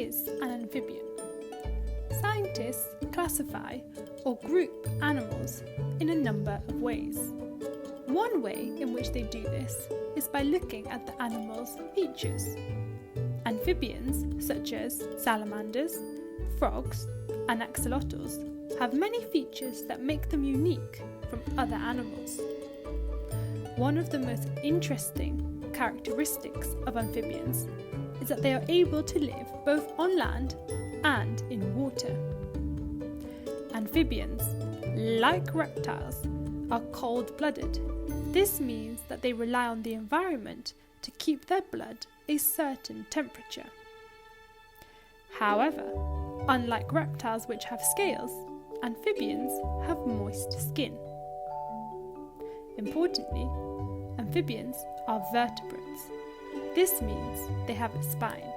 is an amphibian? Scientists classify or group animals in a number of ways. One way in which they do this is by looking at the animal's features. Amphibians, such as salamanders, frogs, and axolotls, have many features that make them unique from other animals. One of the most interesting characteristics of amphibians is that they are able to live both on land and in water. Amphibians, like reptiles, are cold-blooded. This means that they rely on the environment to keep their blood a certain temperature. However, unlike reptiles which have scales, amphibians have moist skin. Importantly, amphibians are vertebrates. This means they have a spine.